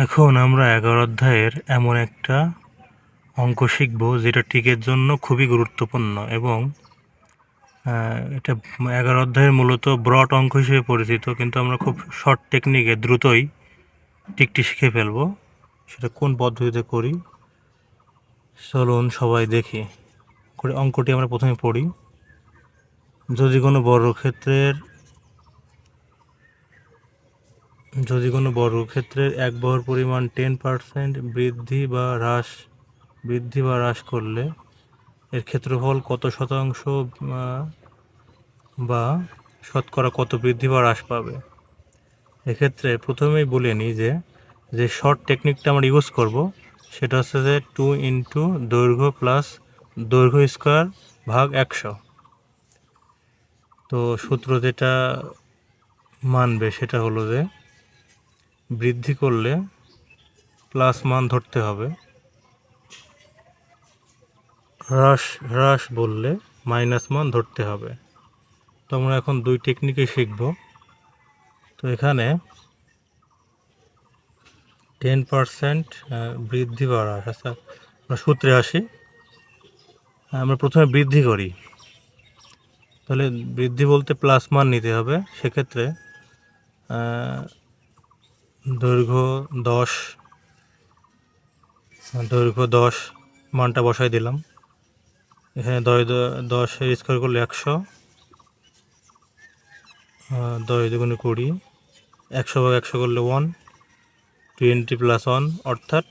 এখন আমরা 11 অধ্যায়ের এমন একটা অঙ্ক শিখব যেটা টিকের জন্য খুবই গুরুত্বপূর্ণ এবং এটা 11 অধ্যায়ের মূলত ব্রড অঙ্ক হিসেবে পরিচিত, কিন্তু আমরা খুব শর্ট টেকনিকে দ্রুতই টিকটি শিখে ফেলবো। সেটা কোন পদ্ধতিতে করি চলুন সবাই দেখি। অঙ্কটি আমরা প্রথমে পড়ি। যদি কোনো বর্গক্ষেত্রের এক বহর পরিমাণ 10% বৃদ্ধি বা হ্রাস করলে এর ক্ষেত্রফল কত শতাংশ বা শতকরা কত বৃদ্ধি বা হ্রাস পাবে। এক্ষেত্রে প্রথমেই বলে নিই যে শর্ট টেকনিকটা আমরা ইউজ করব সেটা হচ্ছে যে 2 ইন্টু দৈর্ঘ্য প্লাস দৈর্ঘ্য স্কোয়ার ভাগ 100। তো সূত্র যেটা মানবে সেটা হলো যে বৃদ্ধি করলে প্লাস মান ধরতে হবে, হ্রাস বললে মাইনাস মান ধরতে হবে। তো আমরা এখন দুই টেকনিকে শিখব। তো এখানে 10% বৃদ্ধি বা হ্রাস। আচ্ছা, আমরা সূত্রে আসি। আমরা প্রথমে বৃদ্ধি করি, তাহলে বৃদ্ধি বলতে প্লাস মান নিতে হবে। সেক্ষেত্রে দৈর্ঘ্য 10 মানটা বসাই দিলাম। এখানে 10 স্কোয়ার করলে 100, 10 দুগুণে 20, 100 ভাগ 100 করলে 1, 20 প্লাস 1 অর্থাৎ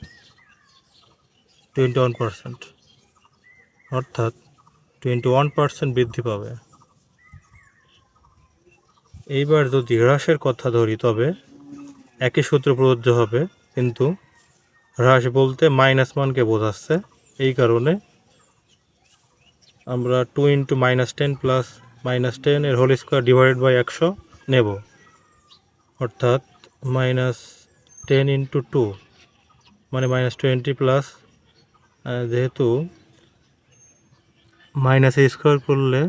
21%, অর্থাৎ 21% বৃদ্ধি পাবে। এইবার যদি হ্রাসের কথা ধরি তবে একই সূত্র প্রযোজ্য হবে, কিন্তু হ্রাস বলতে মাইনাস মানকে বোঝাচ্ছে। এই কারণে আমরা 2 ইন্টু -10 প্লাস -10 এর হোল স্কোয়ার ডিভাইডেড বাই 100 নেব, অর্থাৎ -10 ইন্টু 2 মানে -20 প্লাস, যেহেতু মাইনাস স্কোয়ার করলে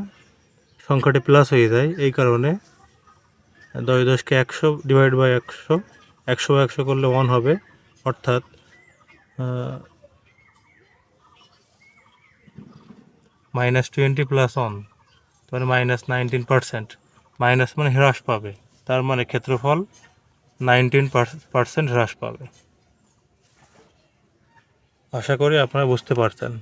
সংখ্যাটি প্লাস হয়ে যায়, এই কারণে 10কে 100 ডিভাইড বাই 100, 100 বাই 100 করলে 1 হবে, অর্থাৎ -20 প্লাস 1 তাহলে -19%। মাইনাস মানে হ্রাস পাবে, তার মানে ক্ষেত্রফল 19% হ্রাস পাবে। আশা করি আপনারা বুঝতে পারছেন।